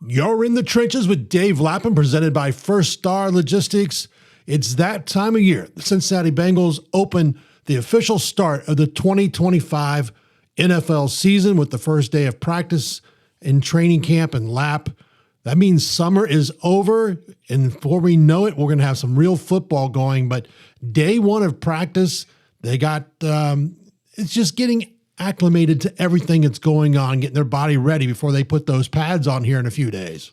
You're in the trenches with Dave Lapham, presented by First Star Logistics. It's that time of year. The Cincinnati Bengals open the official start of the 2025 NFL season with the first day of practice in training camp and lap. That means summer is over, and before we know it, we're going to have some real football going. But day one of practice, they got it's just getting acclimated to everything that's going on, getting their body ready before they put those pads on here in a few days.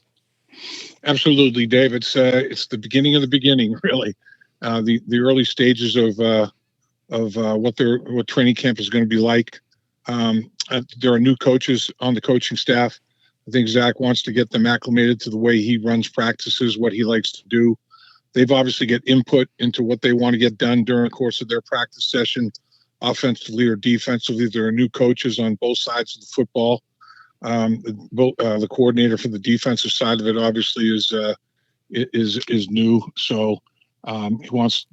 Absolutely, Dave. It's the beginning of the beginning, really. The early stages of what training camp is going to be like. There are new coaches on the coaching staff. I think Zac wants to get them acclimated to the way he runs practices, what he likes to do. They've obviously get input into what they want to get done during the course of their practice session, offensively or defensively. There are new coaches on both sides of the football. The coordinator for the defensive side of it obviously is new, so he wants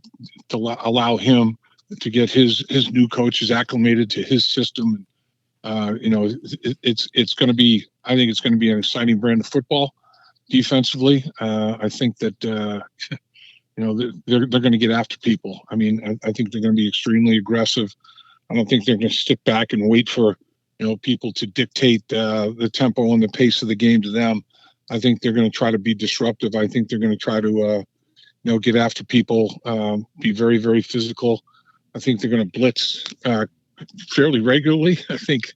to allow him to get his new coaches acclimated to his system. It's going to be. I think it's going to be an exciting brand of football defensively. I think that they're going to get after people. I mean, I think they're going to be extremely aggressive. I don't think they're going to sit back and wait for people to dictate the tempo and the pace of the game to them. I think they're going to try to be disruptive. I think they're going to try to get after people, be very, very physical. I think they're going to blitz fairly regularly. I think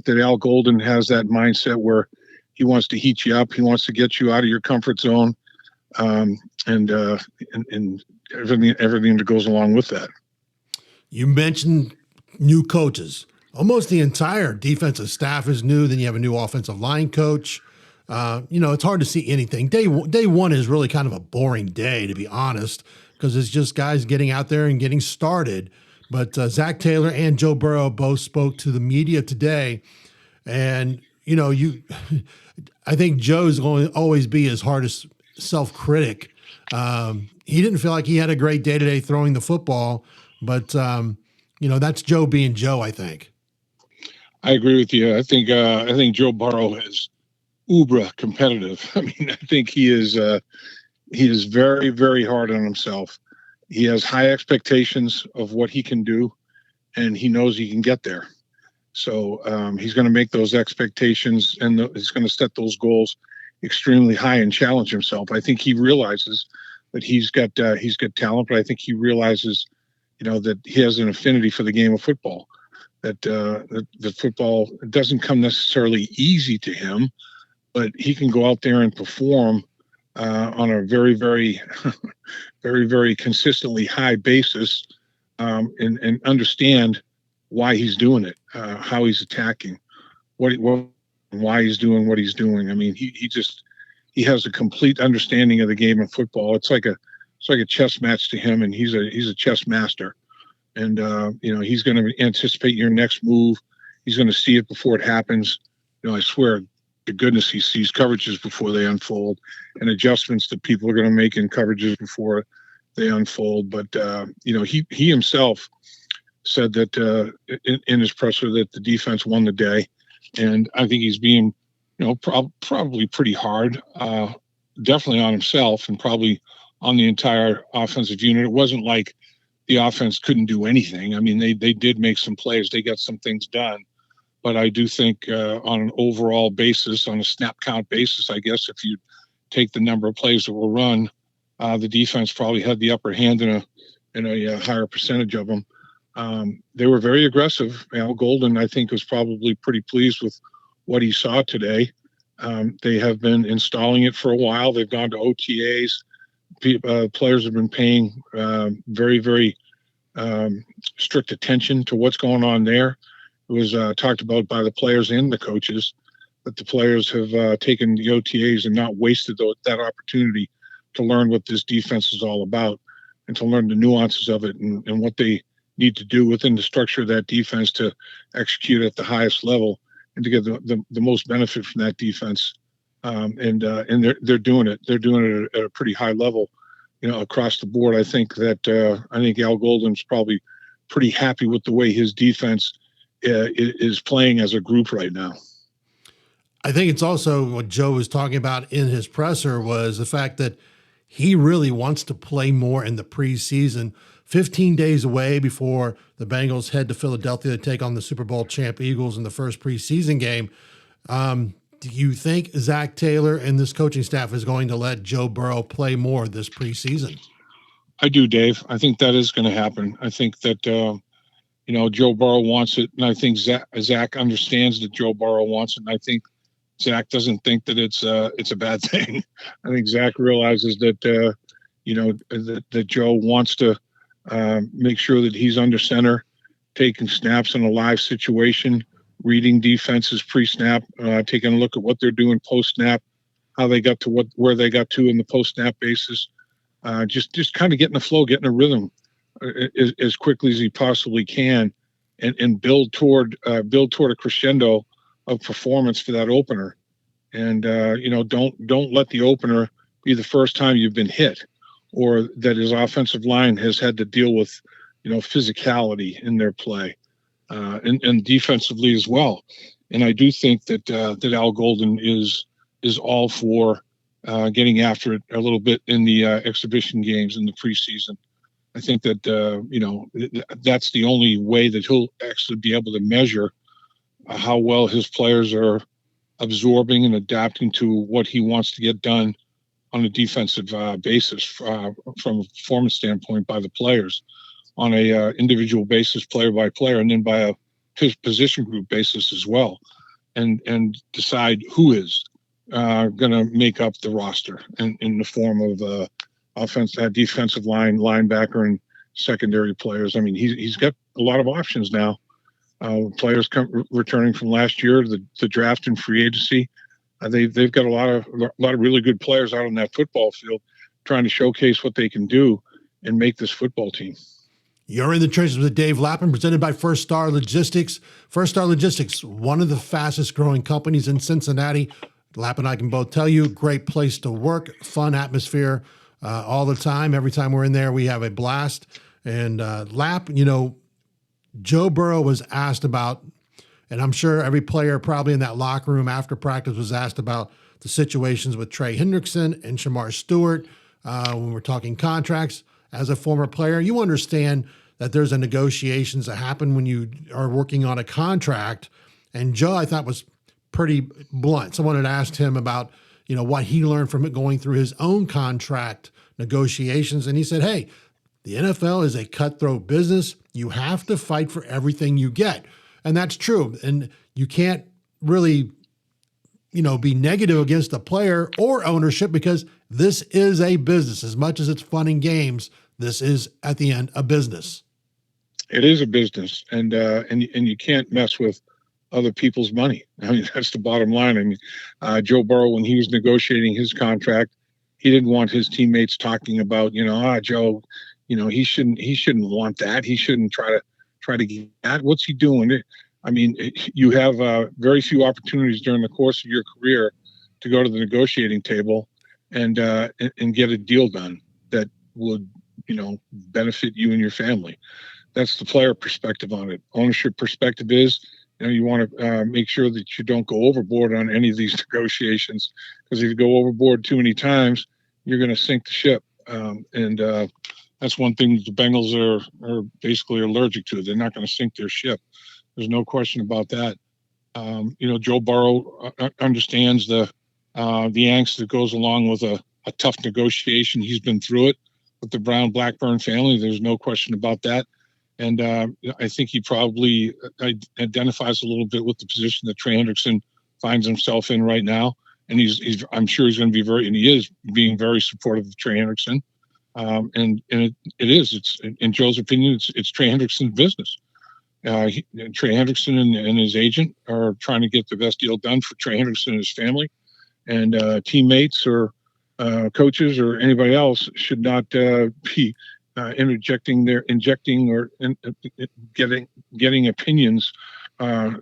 that Al Golden has that mindset where he wants to heat you up. He wants to get you out of your comfort zone, and everything that goes along with that. You mentioned new coaches. Almost the entire defensive staff is new. Then you have a new offensive line coach. It's hard to see anything. Day one is really kind of a boring day, to be honest, because it's just guys getting out there and getting started. But Zac Taylor and Joe Burrow both spoke to the media today. And, I think Joe's going to always be his hardest self-critic. He didn't feel like he had a great day today throwing the football, but, that's Joe being Joe, I think. I agree with you. I think Joe Burrow is uber competitive. I mean, I think he is very, very hard on himself. He has high expectations of what he can do, and he knows he can get there. So he's going to make those expectations, and he's going to set those goals extremely high and challenge himself. I think he realizes that he's got talent, but I think he realizes, that he has an affinity for the game of football. That the football doesn't come necessarily easy to him, but he can go out there and perform on a very, very, very, very consistently high basis, and understand why he's doing it, how he's attacking, why he's doing what he's doing. I mean, he has a complete understanding of the game of football. It's like a chess match to him, and he's a chess master. And he's going to anticipate your next move. He's going to see it before it happens. I swear to goodness, he sees coverages before they unfold, and adjustments that people are going to make in coverages before they unfold. But he himself said that in his presser that the defense won the day, and I think he's being probably pretty hard, definitely on himself and probably on the entire offensive unit. It wasn't like the offense couldn't do anything. I mean, they did make some plays. They got some things done. But I do think on an overall basis, on a snap count basis, I guess if you take the number of plays that were run, the defense probably had the upper hand in a higher percentage of them. They were very aggressive. Al Golden, I think, was probably pretty pleased with what he saw today. They have been installing it for a while. They've gone to OTAs. Players have been paying very, very strict attention to what's going on there. It was talked about by the players and the coaches that the players have taken the OTAs and not wasted that opportunity to learn what this defense is all about and to learn the nuances of it and what they need to do within the structure of that defense to execute at the highest level and to get the most benefit from that defense. And they're doing it. They're doing it at a pretty high level, across the board. I think Al Golden's probably pretty happy with the way his defense is playing as a group right now. I think it's also what Joe was talking about in his presser was the fact that he really wants to play more in the preseason. 15 days away before the Bengals head to Philadelphia to take on the Super Bowl champ Eagles in the first preseason game. Do you think Zac Taylor and this coaching staff is going to let Joe Burrow play more this preseason? I do, Dave. I think that is going to happen. I think that Joe Burrow wants it, and I think Zac understands that Joe Burrow wants it, and I think Zac doesn't think that it's a bad thing. I think Zac realizes that that Joe wants to make sure that he's under center, taking snaps in a live situation, reading defenses pre-snap, taking a look at what they're doing post-snap, how they got to where they got to in the post-snap basis, just kind of getting the flow, getting a rhythm as quickly as he possibly can, and build toward a crescendo of performance for that opener. And don't let the opener be the first time you've been hit, or that his offensive line has had to deal with physicality in their play, and defensively as well. And I do think that Al Golden is all for getting after it a little bit in the exhibition games in the preseason. I think that that's the only way that he'll actually be able to measure how well his players are absorbing and adapting to what he wants to get done on a defensive basis from a performance standpoint by the players, on a individual basis, player by player, and then by a position group basis as well, and decide who is going to make up the roster in the form of defensive line, linebacker, and secondary players. I mean, he's got a lot of options now. Players returning from last year, the draft and free agency. They've got a lot of really good players out on that football field, trying to showcase what they can do and make this football team. You're in the trenches with Dave Lapham, presented by First Star Logistics. First Star Logistics, one of the fastest growing companies in Cincinnati. Lapham and I can both tell you, great place to work, fun atmosphere all the time. Every time we're in there, we have a blast. And Lap, Joe Burrow was asked about, and I'm sure every player probably in that locker room after practice was asked about the situations with Trey Hendrickson and Shemar Stewart when we're talking contracts. As a former player, you understand that there's a negotiations that happen when you are working on a contract. And Joe, I thought, was pretty blunt. Someone had asked him about, what he learned from it going through his own contract negotiations. And he said, hey, the NFL is a cutthroat business. You have to fight for everything you get. And that's true. And you can't really, be negative against the player or ownership, because this is a business. As much as it's fun and games, this is at the end a business. It is a business, and you can't mess with other people's money. I mean, that's the bottom line. I mean, Joe Burrow, when he was negotiating his contract, he didn't want his teammates talking about, Joe, he shouldn't want that. He shouldn't try to get that. What's he doing? I mean, you have very few opportunities during the course of your career to go to the negotiating table and get a deal done that would, benefit you and your family. That's the player perspective on it. Ownership perspective is, you want to make sure that you don't go overboard on any of these negotiations, because if you go overboard too many times, you're going to sink the ship. And that's one thing that the Bengals are basically allergic to. They're not going to sink their ship. There's no question about that. Joe Burrow understands the angst that goes along with a tough negotiation. He's been through it with the Brown Blackburn family. There's no question about that. And I think he probably identifies a little bit with the position that Trey Hendrickson finds himself in right now. And I'm sure he's going to be he is being very supportive of Trey Hendrickson. And it's in Joe's opinion, it's Trey Hendrickson's business. Trey Hendrickson and his agent are trying to get the best deal done for Trey Hendrickson and his family, and teammates or coaches or anybody else should not be injecting or getting opinions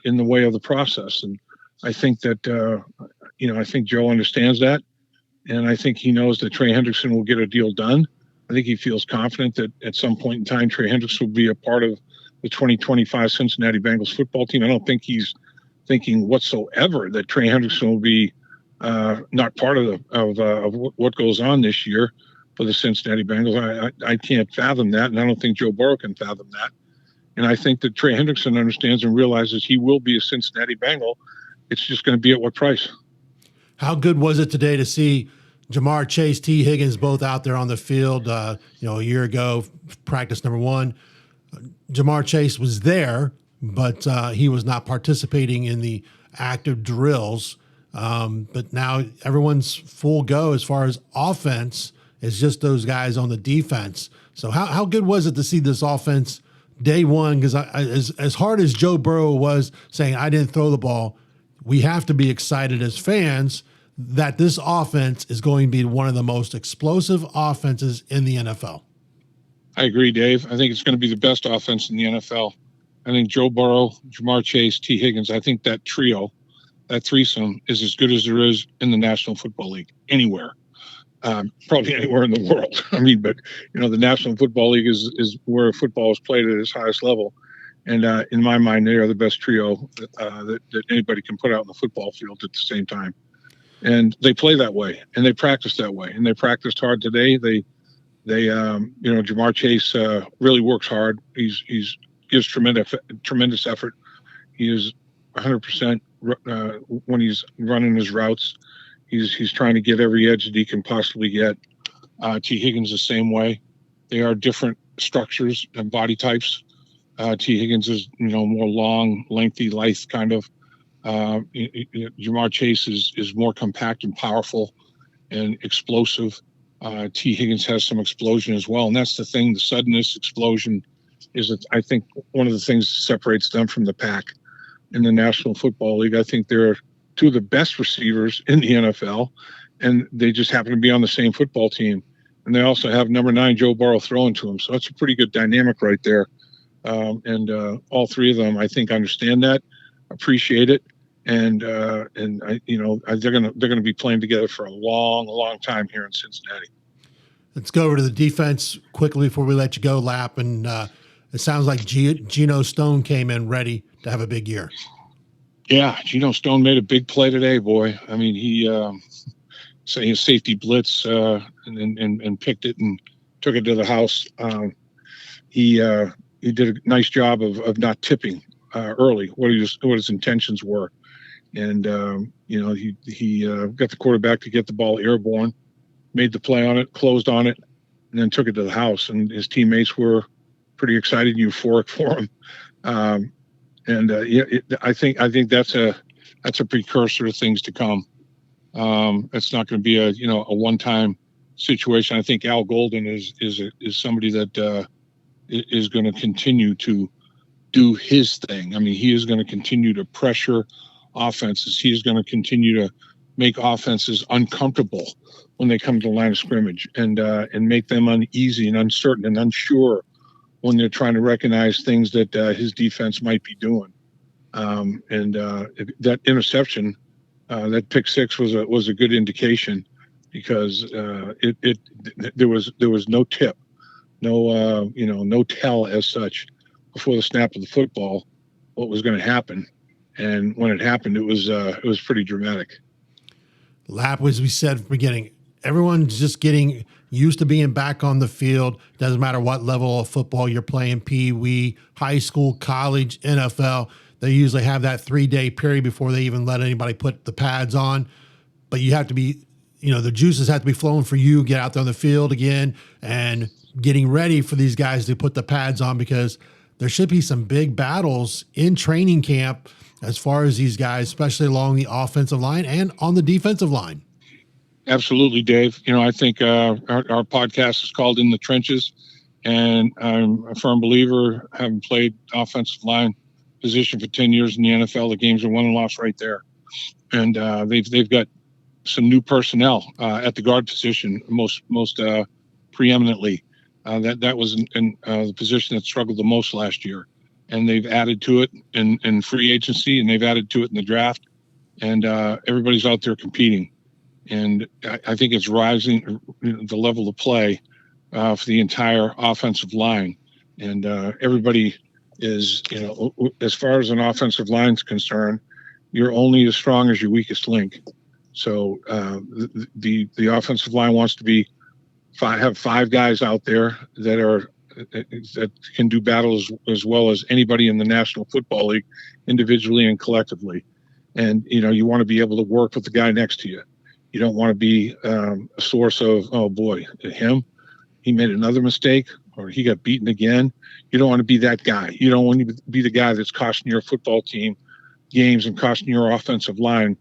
in the way of the process. And I think that I think Joe understands that, and I think he knows that Trey Hendrickson will get a deal done. I think he feels confident that at some point in time, Trey Hendrickson will be a part of the 2025 Cincinnati Bengals football team. I don't think he's thinking whatsoever that Trey Hendrickson will be not part of what goes on this year for the Cincinnati Bengals. I can't fathom that, and I don't think Joe Burrow can fathom that. And I think that Trey Hendrickson understands and realizes he will be a Cincinnati Bengal. It's just going to be at what price. How good was it today to see Ja'Marr Chase, Tee Higgins both out there on the field? A year ago, practice number one, Ja'Marr Chase was there, but he was not participating in the active drills. But now everyone's full go as far as offense. It's just those guys on the defense. So how good was it to see this offense day one? Because as hard as Joe Burrow was saying, I didn't throw the ball, we have to be excited as fans that this offense is going to be one of the most explosive offenses in the NFL. I agree, Dave. I think it's going to be the best offense in the NFL. I think Joe Burrow, Ja'Marr Chase, Tee Higgins, I think that trio, that threesome is as good as there is in the National Football League, anywhere. Probably anywhere in the world. I mean, but, the National Football League is where football is played at its highest level. And in my mind, they are the best trio that anybody can put out in the football field at the same time. And they play that way, and they practice that way, and they practiced hard today. They Ja'Marr Chase really works hard. He's gives tremendous effort. He is 100% when he's running his routes. He's trying to get every edge that he can possibly get. Tee Higgins the same way. They are different structures and body types. Tee Higgins is more long, lengthy, lithe kind of. Ja'Marr Chase is more compact and powerful and explosive. Tee Higgins has some explosion as well, and that's the thing. The suddenness, explosion is, I think, one of the things that separates them from the pack in the National Football League. I think they're two of the best receivers in the NFL, and they just happen to be on the same football team. And they also have number 9 Joe Burrow throwing to them, so that's a pretty good dynamic right there. And all three of them, I think, understand that, appreciate it, and they're gonna be playing together for a long time here in Cincinnati. Let's go over to the defense quickly before we let you go, Lap. And it sounds like Geno Stone came in ready to have a big year. Yeah, Geno Stone made a big play today, boy. I mean, he his safety blitz and picked it and took it to the house. He did a nice job of not tipping early what his intentions were, and he got the quarterback to get the ball airborne, made the play on it, closed on it, and then took it to the house. And his teammates were pretty excited and euphoric for him. I think that's a precursor to things to come. It's not going to be a one-time situation. I think Al Golden is somebody that is going to continue to do his thing. I mean, he is going to continue to pressure offenses. He is going to continue to make offenses uncomfortable when they come to the line of scrimmage, and make them uneasy and uncertain and unsure when they're trying to recognize things that his defense might be doing. That interception, that pick six was a good indication, because there was no tip, no tell as such before the snap of the football what was going to happen, and when it happened, it was pretty dramatic. Lap, as we said from the beginning, everyone's just getting used to being back on the field. Doesn't matter what level of football you're playing, Pee Wee, high school, college, NFL. They usually have that 3-day period before they even let anybody put the pads on. But you have to be, the juices have to be flowing for you, get out there on the field again and getting ready for these guys to put the pads on, because there should be some big battles in training camp as far as these guys, especially along the offensive line and on the defensive line. Absolutely, Dave. I think our podcast is called In the Trenches, and I'm a firm believer, having played offensive line position for 10 years in the NFL, the games are won and lost right there. And they've got some new personnel at the guard position, most preeminently. That was in the position that struggled the most last year. And they've added to it in free agency, and they've added to it in the draft. And everybody's out there competing. And I think it's rising the level of play for the entire offensive line. And everybody is, as far as an offensive line is concerned, you're only as strong as your weakest link. So the offensive line wants to have 5 guys out there that can do battle as well as anybody in the National Football League, individually and collectively. And you want to be able to work with the guy next to you. You don't want to be a source of, oh boy, he made another mistake, or he got beaten again. You don't want to be that guy. You don't want to be the guy that's costing your football team games and costing your offensive line,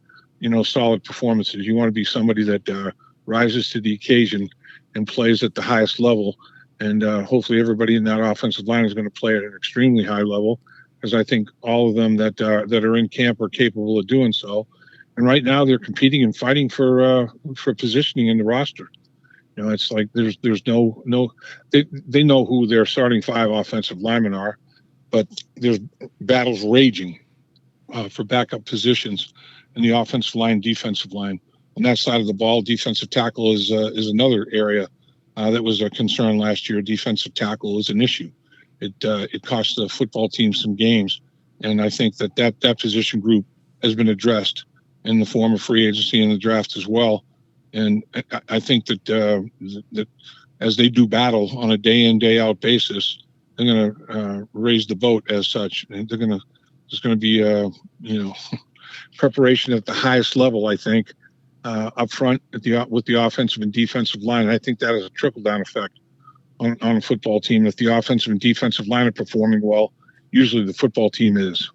solid performances. You want to be somebody that rises to the occasion and plays at the highest level. And hopefully everybody in that offensive line is going to play at an extremely high level, because I think all of them that are in camp are capable of doing so. And right now they're competing and fighting for positioning in the roster. It's like there's no they know who their starting 5 offensive linemen are, but there's battles raging for backup positions in the offensive line, defensive line. On that side of the ball, defensive tackle is another area that was a concern last year. Defensive tackle is an issue. It cost the football team some games, and I think that position group has been addressed in the form of free agency and the draft as well. And I think that as they do battle on a day in, day out basis, they're going to raise the boat as such. And there's going to be preparation at the highest level, I think, up front with the offensive and defensive line. And I think that has a trickle down effect on a football team. If the offensive and defensive line are performing well, usually the football team is.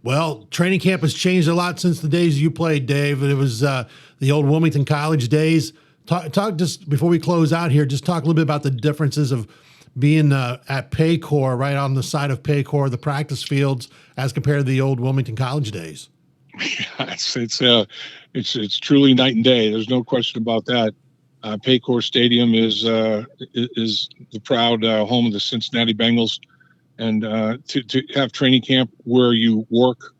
Well, training camp has changed a lot since the days you played, Dave. It was the old Wilmington College days. Talk just before we close out here, just talk a little bit about the differences of being at Paycor, right on the side of Paycor, the practice fields, as compared to the old Wilmington College days. Yeah, it's truly night and day. There's no question about that. Paycor Stadium is the proud home of the Cincinnati Bengals. And to have training camp where you work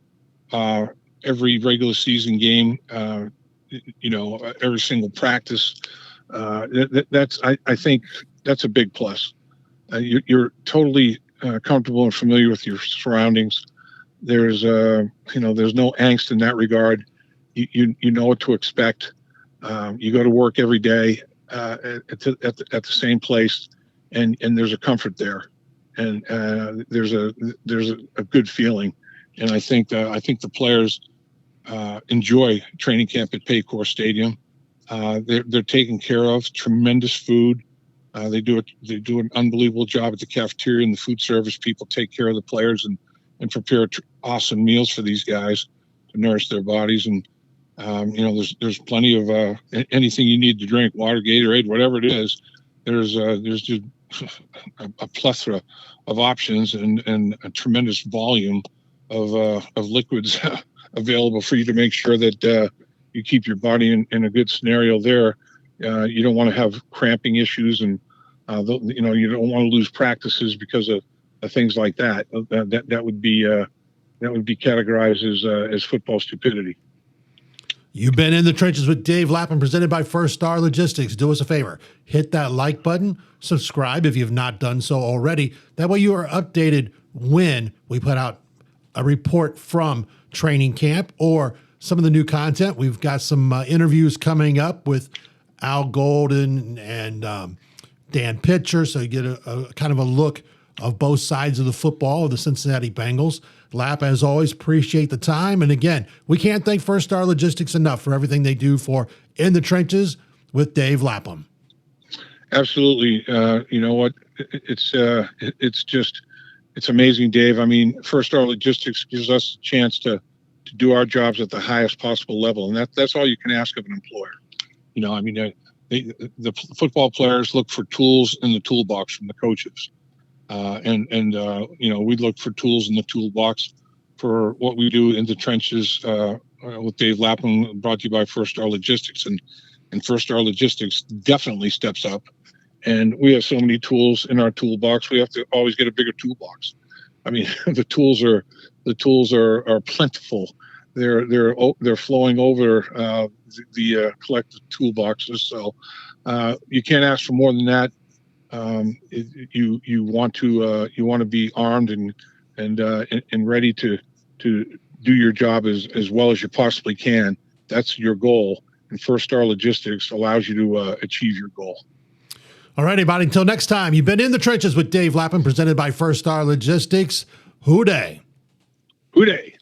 every regular season game, every single practice, I think that's a big plus. You're totally comfortable and familiar with your surroundings. There's no angst in that regard. You know what to expect. You go to work every day at the same place, and there's a comfort there. And there's a good feeling, and I think the players enjoy training camp at Paycor Stadium. They're taken care of. Tremendous food. They do an unbelievable job at the cafeteria and the food service. People take care of the players and prepare awesome meals for these guys to nourish their bodies. And there's plenty of anything you need to drink, water, Gatorade, whatever it is. There's just a plethora of options and a tremendous volume of liquids available for you to make sure that you keep your body in a good scenario there. You don't want to have cramping issues, and you don't want to lose practices because of things like that. That would be categorized as football stupidity. You've been in the trenches with Dave Lapham, presented by First Star Logistics. Do us a favor. Hit that like button. Subscribe if you've not done so already. That way you are updated when we put out a report from training camp or some of the new content. We've got some interviews coming up with Al Golden and Dan Pitcher, so you get a kind of a look of both sides of the football of the Cincinnati Bengals. Lap, as always, appreciate the time. And again, we can't thank First Star Logistics enough for everything they do for In the Trenches with Dave Lapham. Absolutely. You know what? It's amazing, Dave. I mean, First Star Logistics gives us a chance to do our jobs at the highest possible level. And that's all you can ask of an employer. The football players look for tools in the toolbox from the coaches. We look for tools in the toolbox for what we do in the trenches with Dave Lapham, brought to you by First Star Logistics. And First Star Logistics definitely steps up. And we have so many tools in our toolbox. We have to always get a bigger toolbox. I mean, the tools are plentiful. They're flowing over the collective toolboxes. So you can't ask for more than that. You want to be armed and ready to do your job as well as you possibly can. That's your goal. And First Star Logistics allows you to achieve your goal. All right, everybody. Until next time, you've been in the trenches with Dave Lapham, presented by First Star Logistics. Hoo day. Hoo day.